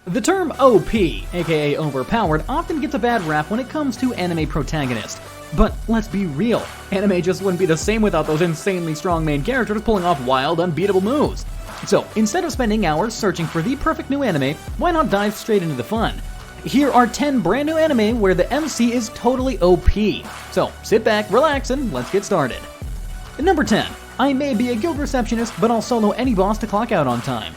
The term OP, aka overpowered, often gets a bad rap when it comes to anime protagonists. But let's be real, anime just wouldn't be the same without those insanely strong main characters pulling off wild, unbeatable moves. So, instead of spending hours searching for the perfect new anime, why not dive straight into the fun? Here are 10 brand new anime where the MC is totally OP. So, sit back, relax, and let's get started. Number 10. I may be a guild receptionist, but I'll solo any boss to clock out on time.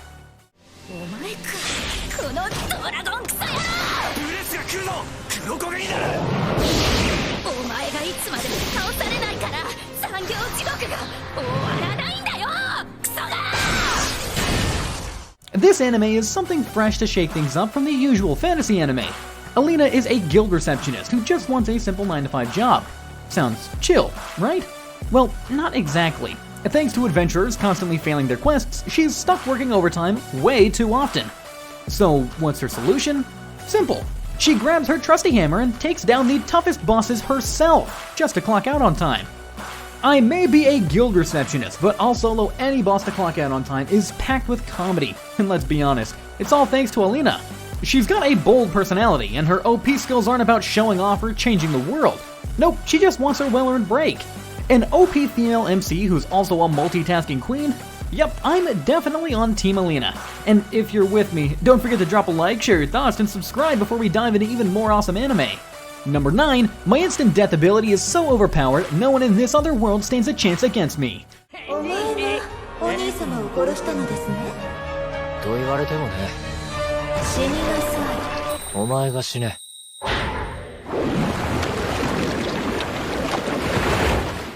This anime is something fresh to shake things up from the usual fantasy anime. Alina is a guild receptionist who just wants a simple 9-to-5 job. Sounds chill, right? Well, not exactly. Thanks to adventurers constantly failing their quests, she's stuck working overtime way too often. So, what's her solution? Simple. She grabs her trusty hammer and takes down the toughest bosses herself, just to clock out on time. I may be a guild receptionist, but I'll solo any boss to clock out on time is packed with comedy. And let's be honest, it's all thanks to Alina. She's got a bold personality, and her OP skills aren't about showing off or changing the world. Nope, she just wants her well-earned break. An OP female MC who's also a multitasking queen? Yep, I'm definitely on Team Alina. And if you're with me, don't forget to drop a like, share your thoughts, and subscribe before we dive into even more awesome anime. Number 9, my instant death ability is so overpowered, no one in this other world stands a chance against me.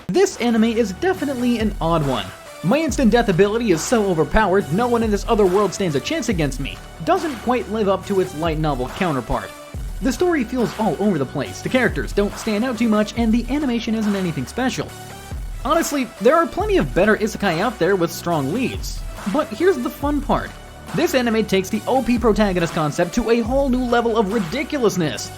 This anime is definitely an odd one. My instant death ability is so overpowered, no one in this other world stands a chance against me. Doesn't quite live up to its light novel counterpart. The story feels all over the place, the characters don't stand out too much, and the animation isn't anything special. Honestly, there are plenty of better isekai out there with strong leads. But here's the fun part. This anime takes the OP protagonist concept to a whole new level of ridiculousness.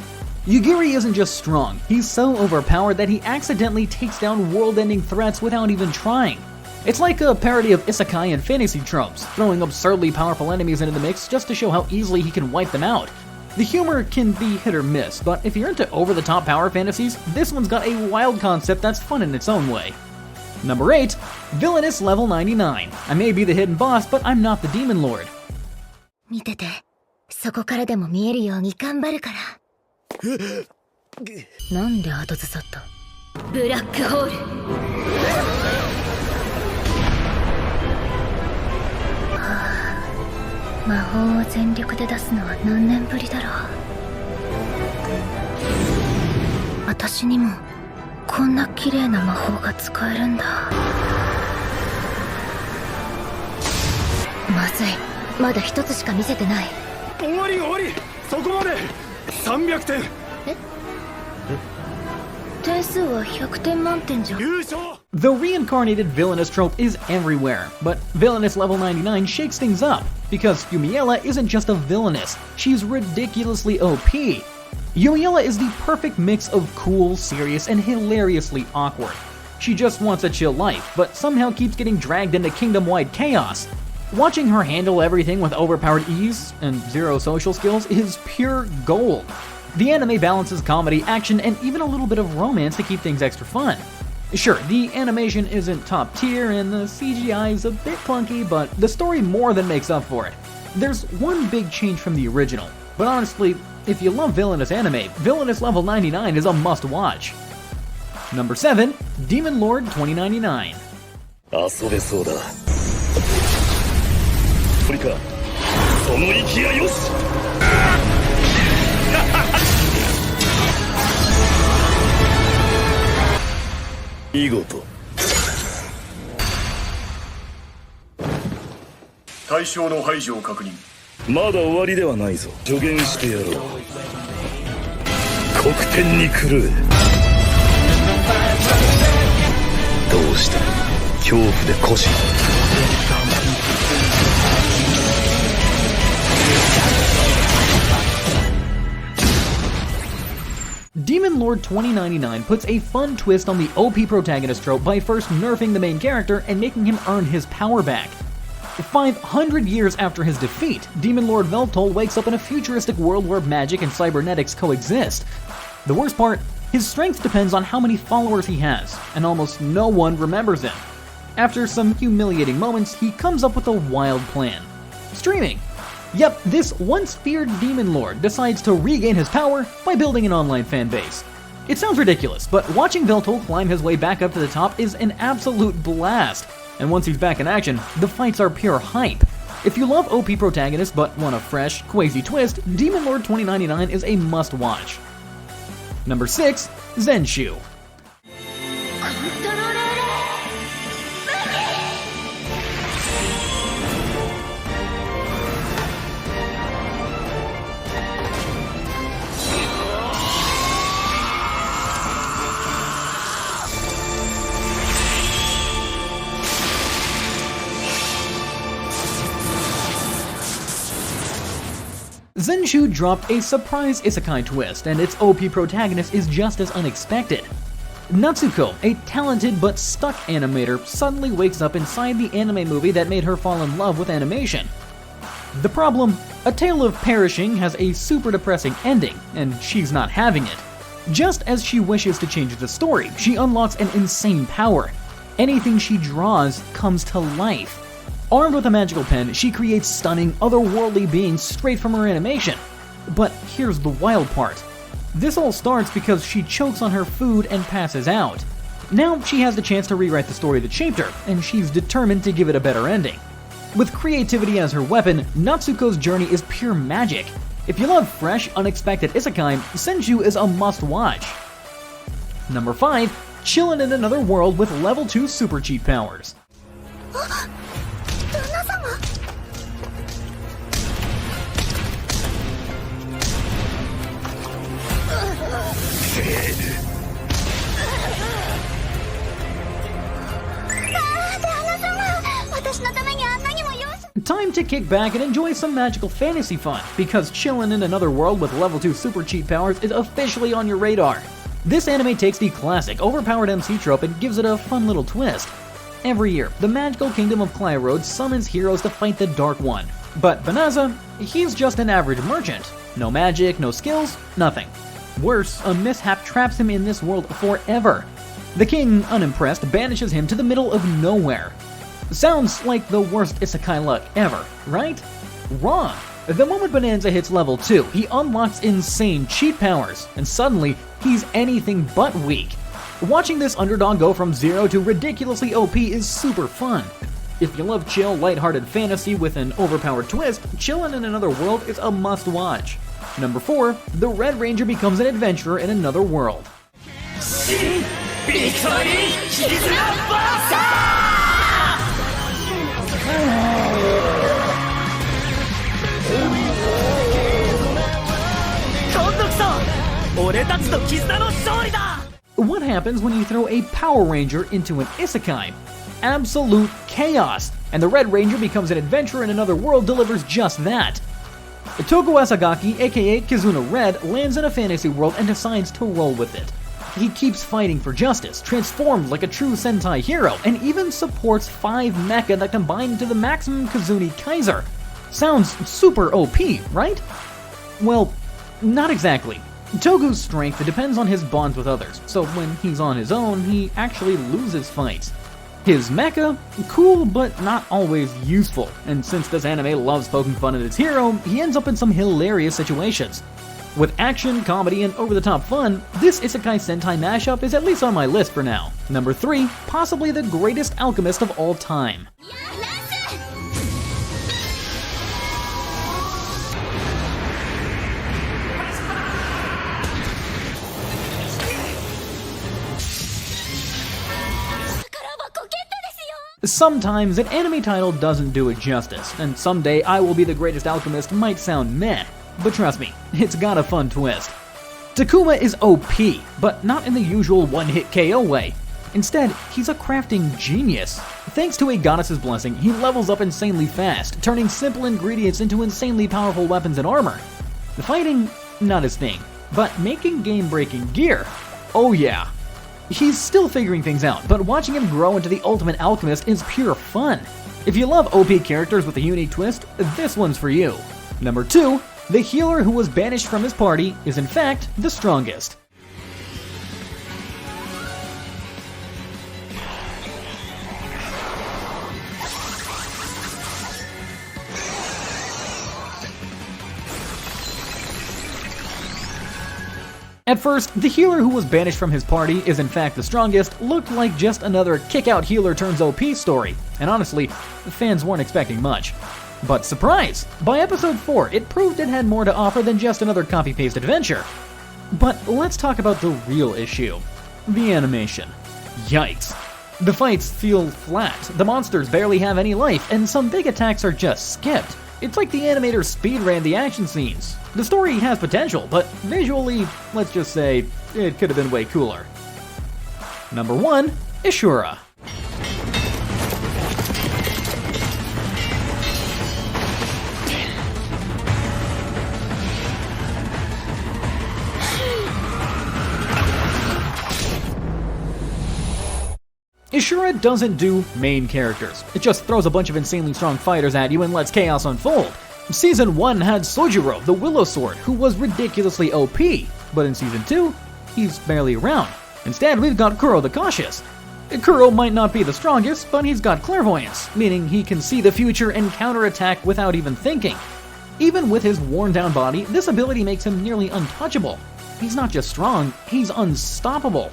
Yugiri isn't just strong, he's so overpowered that he accidentally takes down world-ending threats without even trying. It's like a parody of isekai and fantasy tropes, throwing absurdly powerful enemies into the mix just to show how easily he can wipe them out. The humor can be hit or miss, but if you're into over-the-top power fantasies, this one's got a wild concept that's fun in its own way. Number 8, Villainous Level 99. I may be the hidden boss, but I'm not the Demon Lord. 見てて、そこからでも見えるように頑張るから。なんで後ずさった？ブラックホール。魔法を全力で出すのは何年ぶりだろう。私にもこんな綺麗な魔法が使えるんだ。まずい、まだ一つしか見せてない。終わり終わり、そこまで。300点。え？点数は100点満点じゃん。優勝。The reincarnated villainous trope is everywhere, but Villainous Level 99 shakes things up, because Yumiella isn't just a villainess, she's ridiculously OP. Yumiella is the perfect mix of cool, serious, and hilariously awkward. She just wants a chill life, but somehow keeps getting dragged into kingdom-wide chaos. Watching her handle everything with overpowered ease and zero social skills is pure gold. The anime balances comedy, action, and even a little bit of romance to keep things extra fun. Sure, the animation isn't top tier and the CGI is a bit clunky, but the story more than makes up for it. There's one big change from the original, but honestly, if you love villainous anime, Villainous Level 99 is a must-watch. Number 7, Demon Lord 2099. 遊べそうだ。それか、その息がよし。見事。対象の排除を確認。まだ終わりではないぞ。助言してやろう。黒天に狂え。どうした恐怖で腰。Demon Lord 2099 puts a fun twist on the OP protagonist trope by first nerfing the main character and making him earn his power back. 500 years after his defeat, Demon Lord Veltol wakes up in a futuristic world where magic and cybernetics coexist. The worst part, his strength depends on how many followers he has, and almost no one remembers him. After some humiliating moments, he comes up with a wild plan. Streaming. Yep, this once feared Demon Lord decides to regain his power by building an online fan base. It sounds ridiculous, but watching Veltol climb his way back up to the top is an absolute blast. And once he's back in action, the fights are pure hype. If you love OP Protagonist but want a fresh, crazy twist, Demon Lord 2099 is a must-watch. Number 6. Zenshu. Zenshu dropped a surprise isekai twist, and its OP protagonist is just as unexpected. Natsuko, a talented but stuck animator, suddenly wakes up inside the anime movie that made her fall in love with animation. The problem? A Tale of Perishing has a super depressing ending, and she's not having it. Just as she wishes to change the story, she unlocks an insane power. Anything she draws comes to life. Armed with a magical pen, she creates stunning, otherworldly beings straight from her animation. But here's the wild part. This all starts because she chokes on her food and passes out. Now she has the chance to rewrite the story that shaped her, and she's determined to give it a better ending. With creativity as her weapon, Natsuko's journey is pure magic. If you love fresh, unexpected isekai, Zenshu is a must-watch. Number 5. Chillin' in Another World with level 2 super cheat powers. Time to kick back and enjoy some magical fantasy fun, because Chillin' in Another World with level 2 super cheat powers is officially on your radar. This anime takes the classic Overpowered MC trope and gives it a fun little twist. Every year, the magical kingdom of Clyrode summons heroes to fight the Dark One. But Banaza, he's just an average merchant. No magic, no skills, nothing. Worse, a mishap traps him in this world forever. The king, unimpressed, banishes him to the middle of nowhere. Sounds like the worst isekai luck ever, right? Wrong! The moment Bonanza hits level 2, he unlocks insane cheat powers, and suddenly, he's anything but weak. Watching this underdog go from 0 to ridiculously OP is super fun. If you love chill, lighthearted fantasy with an overpowered twist, Chillin' in Another World is a must-watch. Number 4, the Red Ranger becomes an adventurer in another world. What happens when you throw a Power Ranger into an isekai? Absolute chaos, and the Red Ranger becomes an adventurer in another world delivers just that. Togo Asagaki, aka Kizuna Red, lands in a fantasy world and decides to roll with it. He keeps fighting for justice, transformed like a true Sentai hero, and even supports 5 mecha that combine into the maximum Kazuni Kaiser. Sounds super OP, right? Well, not exactly. Togu's strength depends on his bonds with others, so when he's on his own, he actually loses fights. His mecha? Cool, but not always useful, and since this anime loves poking fun at its hero, he ends up in some hilarious situations. With action, comedy, and over-the-top fun, this Isekai Sentai mashup is at least on my list for now. Number 3, possibly the greatest alchemist of all time. Sometimes an anime title doesn't do it justice, and someday I Will Be the Greatest Alchemist might sound meh, but trust me, it's got a fun twist. Takuma is OP, but not in the usual one-hit KO way. Instead, he's a crafting genius. Thanks to a goddess's blessing, he levels up insanely fast, turning simple ingredients into insanely powerful weapons and armor. The fighting, not his thing, but making game-breaking gear, oh yeah. He's still figuring things out, but watching him grow into the ultimate alchemist is pure fun. If you love OP characters with a unique twist, this one's for you. Number 2, the healer who was banished from his party is in fact the strongest. At first, the healer who was banished from his party is in fact the strongest looked like just another kick-out healer turns OP story, and honestly, the fans weren't expecting much. But surprise! By episode 4, it proved it had more to offer than just another copy-paste adventure. But let's talk about the real issue. The animation. Yikes. The fights feel flat, the monsters barely have any life, and some big attacks are just skipped. It's like the animator speed-ran the action scenes. The story has potential, but visually, let's just say, it could have been way cooler. Number 1, Ishura. Ishura doesn't do main characters. It just throws a bunch of insanely strong fighters at you and lets chaos unfold. Season 1 had Sojiro, the Willow Sword, who was ridiculously OP, but in Season 2, he's barely around. Instead, we've got Kuro the Cautious. Kuro might not be the strongest, but he's got clairvoyance, meaning he can see the future and counterattack without even thinking. Even with his worn-down body, this ability makes him nearly untouchable. He's not just strong, he's unstoppable.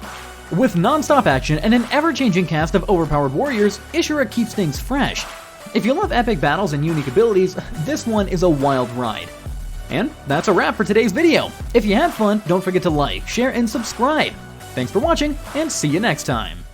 With non-stop action and an ever-changing cast of overpowered warriors, Ishura keeps things fresh. If you love epic battles and unique abilities, this one is a wild ride. And that's a wrap for today's video. If you had fun, don't forget to like, share, and subscribe. Thanks for watching, and see you next time.